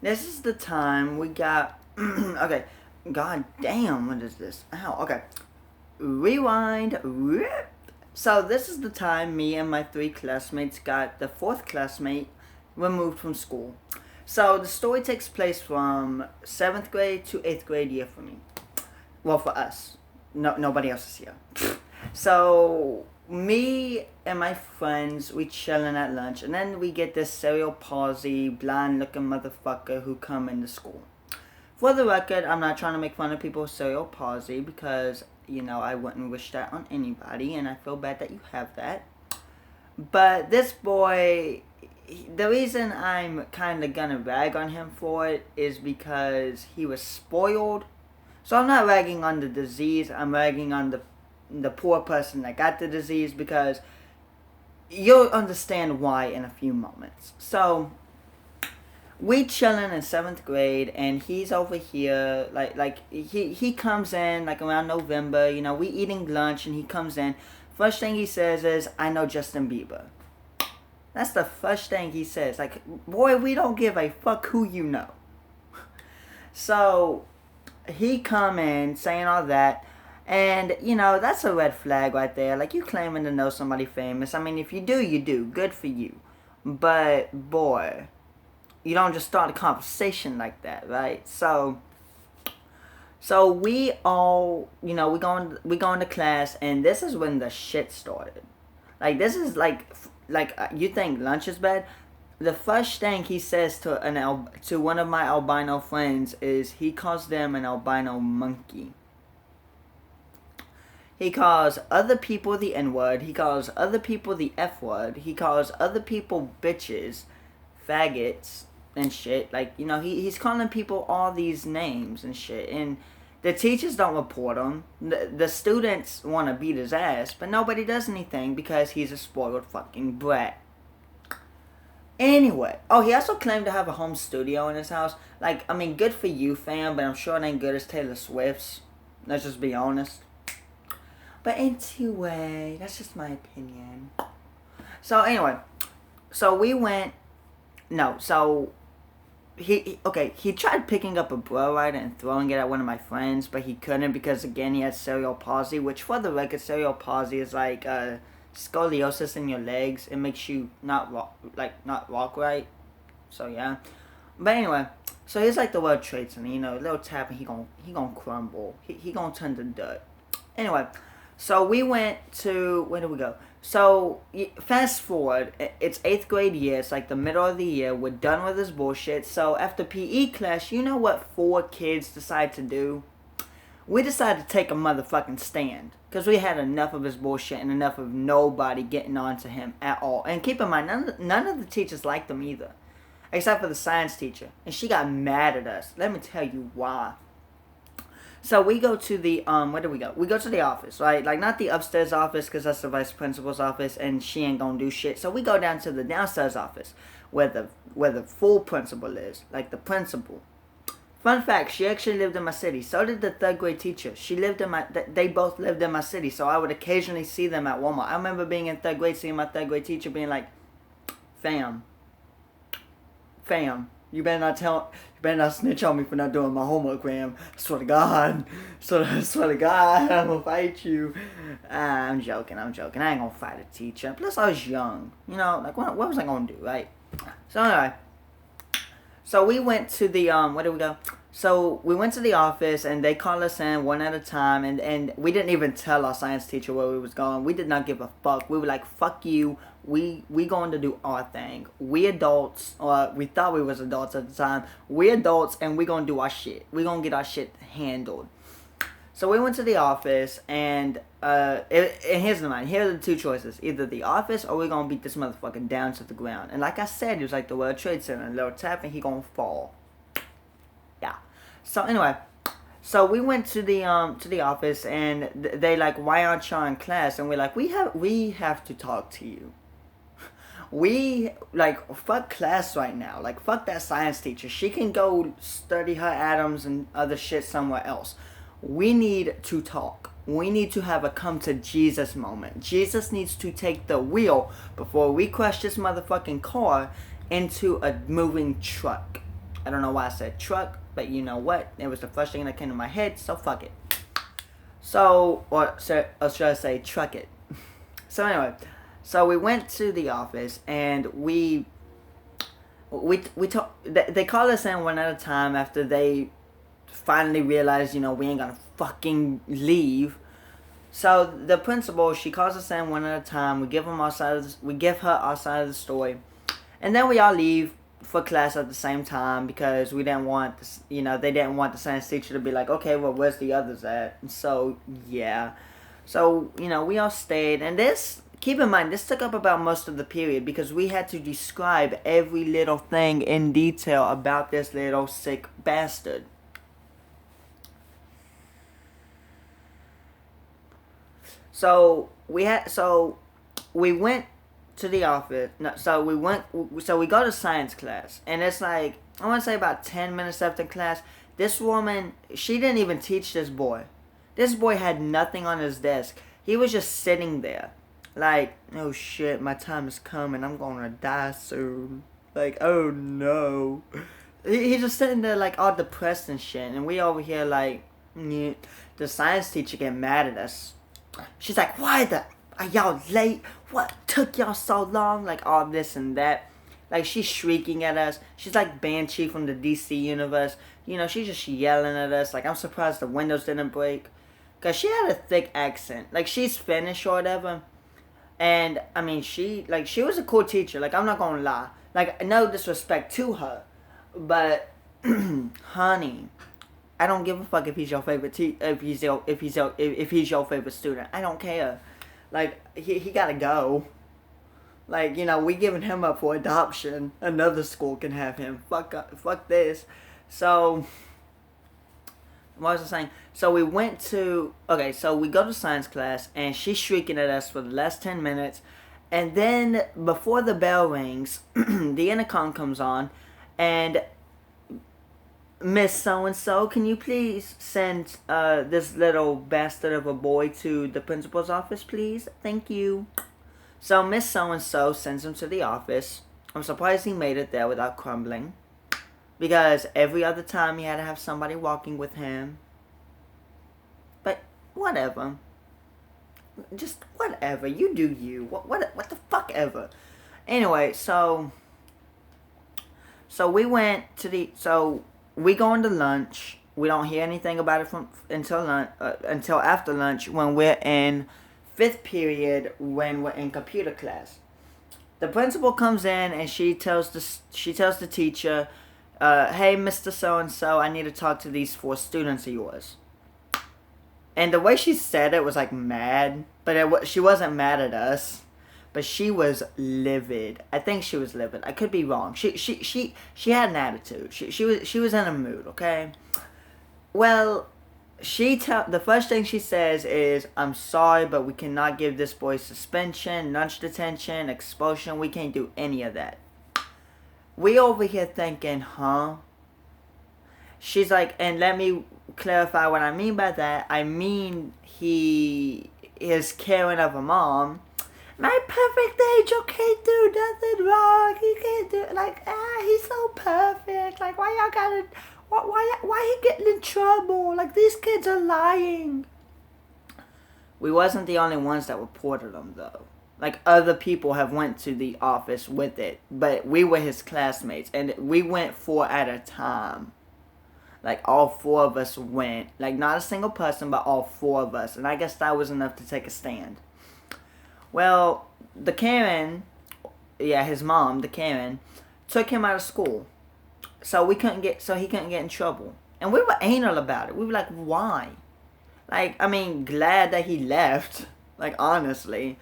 This is the time we got. Okay, god damn, what is this? Ow, okay. Rewind. Rip. So, this is the time me and my three classmates got the fourth classmate removed from school. So, the story takes place from 7th grade to 8th grade year for me. Well, for us. No, nobody else is here. So, me and my friends, we chilling at lunch, and then we get this cerebral palsy, blind-looking motherfucker who come into school. For the record, I'm not trying to make fun of people with cerebral palsy because, I wouldn't wish that on anybody, and I feel bad that you have that. But this boy, the reason I'm kind of gonna rag on him for it is because he was spoiled. So I'm not ragging on the disease, I'm ragging on the poor person that got the disease because you'll understand why in a few moments. So we chilling in 7th grade and he's over here like he comes in like around November, we eating lunch and he comes in. First thing he says is, I know Justin Bieber. That's the first thing he says. Like, boy, we don't give a fuck who you know. So he come in saying all that, and that's a red flag right there. Like, you claiming to know somebody famous. I mean, if you do, you do. Good for you. But boy, you don't just start a conversation like that, right? So we all, we go into class, and this is when the shit started. Like, this is like you think lunch is bad? The first thing he says to one of my albino friends is he calls them an albino monkey. He calls other people the N-word. He calls other people the F-word. He calls other people bitches, faggots, and shit. Like, he's calling people all these names and shit. And the teachers don't report him. The students want to beat his ass, but nobody does anything because he's a spoiled fucking brat. Anyway, he also claimed to have a home studio in his house. Like, I mean, good for you, fam, but I'm sure it ain't good as Taylor Swift's. Let's just be honest. But anyway, that's just my opinion. So anyway, he tried picking up a blow rider and throwing it at one of my friends, but he couldn't because, again, he had cerebral palsy, which, for the record, cerebral palsy is like scoliosis in your legs. It makes you not walk right. So yeah. But anyway, so he's like the World Trade Center, a little tap and he gonna crumble. He gonna turn to dirt. Anyway, so we went to, where did we go? So, fast forward, it's 8th grade year, it's like the middle of the year, we're done with this bullshit. So after PE class, you know what 4 kids decide to do? We decided to take a motherfucking stand. Because we had enough of his bullshit and enough of nobody getting on to him at all. And keep in mind, none of the teachers liked him either. Except for the science teacher. And she got mad at us. Let me tell you why. So we go to the, where do we go? We go to the office, right? Like, not the upstairs office, because that's the vice principal's office, and she ain't gonna do shit. So we go down to the downstairs office, where the full principal is. Like, the principal. Fun fact, she actually lived in my city. So did the 3rd grade teacher. They both lived in my city, so I would occasionally see them at Walmart. I remember being in 3rd grade, seeing my 3rd grade teacher being like, fam, you better not snitch on me for not doing my homework, fam. I swear to God. I swear to God, I'm gonna fight you. I'm joking. I ain't gonna fight a teacher. Plus, I was young. Like, what was I gonna do, right? So anyway. So we went to the, where did we go? So we went to the office and they called us in one at a time and we didn't even tell our science teacher where we was going. We did not give a fuck. We were like, fuck you. We going to do our thing. We adults, or we thought we was adults at the time. We adults and we gonna do our shit. We gonna get our shit handled. So we went to the office and here's the line. Here are the 2 choices. Either the office or we're gonna beat this motherfucker down to the ground. And like I said, it was like the World Trade Center. A little tap and he gonna fall. Yeah. So anyway, so we went to the office and they like, why aren't you in class? And we're like, we have to talk to you. We, like, fuck class right now. Like, fuck that science teacher. She can go study her atoms and other shit somewhere else. We need to talk. We need to have a come to Jesus moment. Jesus needs to take the wheel before we crush this motherfucking car into a moving truck. I don't know why I said truck, but you know what? It was the first thing that came to my head, so fuck it. So, or should I say truck it. So anyway, so we went to the office and we talk. They called us in one at a time after they finally realized, we ain't gonna fucking leave. So the principal, she calls us in one at a time. We give her our side of the story, and then we all leave for class at the same time because we didn't want this, they didn't want the science teacher to be like, okay, well, where's the others at? And so yeah, so we all stayed, and keep in mind, this took up about most of the period because we had to describe every little thing in detail about this little sick bastard. So we went to the office. No, so we go to science class, and it's like, I want to say about 10 minutes after class, this woman, she didn't even teach this boy. This boy had nothing on his desk. He was just sitting there. Like, oh shit, my time is coming. I'm gonna die soon. Like, oh no. He's just sitting there like all depressed and shit. And we over here like, yeah. The science teacher get mad at us. She's like, why are y'all late? What took y'all so long? Like all this and that. Like she's shrieking at us. She's like Banshee from the DC universe. She's just yelling at us. Like, I'm surprised the windows didn't break. Because she had a thick accent. Like, she's Finnish or whatever. And, I mean, she was a cool teacher. Like, I'm not going to lie. Like, no disrespect to her. But, honey, I don't give a fuck if he's your favorite if he's your favorite student. I don't care. Like, he gotta go. Like, we giving him up for adoption. Another school can have him. Fuck this. So, what was I saying? So we went to, so we go to science class, and she's shrieking at us for the last 10 minutes. And then, before the bell rings, the intercom comes on, and Miss So-and-so, can you please send this little bastard of a boy to the principal's office, please? Thank you. So Miss So-and-so sends him to the office. I'm surprised he made it there without crumbling. Because every other time he had to have somebody walking with him. But whatever. Just whatever. You do you. What the fuck ever. Anyway, so we went to we go into lunch. We don't hear anything about it until after lunch when we're in 5th period when we're in computer class. The principal comes in and she tells the teacher, hey, Mr. So-and-so, I need to talk to these 4 students of yours. And the way she said it was like mad, but she wasn't mad at us, but she was livid. I think she was livid. I could be wrong. She had an attitude. She was in a mood, okay? Well, the first thing she says is, I'm sorry, but we cannot give this boy suspension, lunch detention, expulsion. We can't do any of that. We over here thinking, huh? She's like, and let me clarify what I mean by that. I mean, he is caring of a mom. My perfect angel can't do nothing wrong. He can't do like, he's so perfect. Like, why y'all gotta, why he getting in trouble? Like, these kids are lying. We wasn't the only ones that reported him though. Like, other people have went to the office with it, but we were his classmates, and we went 4 at a time. Like, all 4 of us went. Like, not a single person, but all 4 of us. And I guess that was enough to take a stand. Well, the Karen, his mom, the Karen, took him out of school. So he couldn't get in trouble. And we were anal about it. We were like, why? Like, I mean, glad that he left. Like, honestly.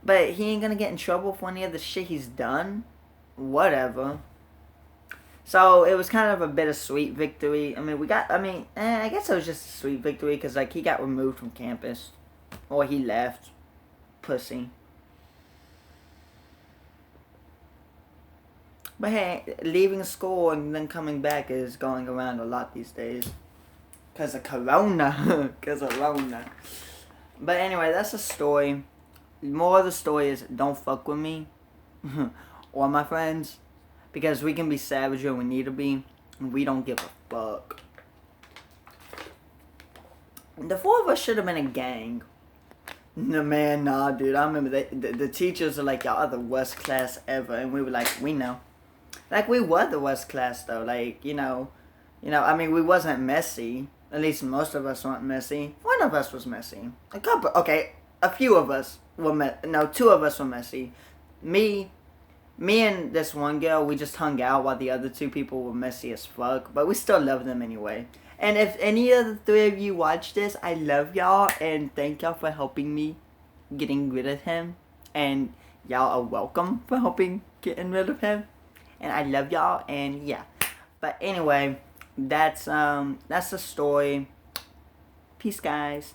But he ain't gonna get in trouble for any of the shit he's done. Whatever. So, it was kind of a bittersweet victory. I mean, I guess it was just a sweet victory because, like, he got removed from campus. Or he left. Pussy. But hey, leaving school and then coming back is going around a lot these days. Because of Corona. But anyway, that's the story. More of the story is, don't fuck with me. Or my friends. Because we can be savage when we need to be. We don't give a fuck. The four of us should have been a gang. No, man, nah, dude. I remember the teachers are like, y'all are the worst class ever. And we were like, we know. Like, we were the worst class, though. Like, I mean, we wasn't messy. At least most of us weren't messy. One of us was messy. A few of us were two of us were messy. Me and this one girl, we just hung out while the other two people were messy as fuck. But we still love them anyway. And if any of the three of you watch this, I love y'all. And thank y'all for helping me getting rid of him. And y'all are welcome for helping getting rid of him. And I love y'all. And yeah. But anyway, that's the story. Peace, guys.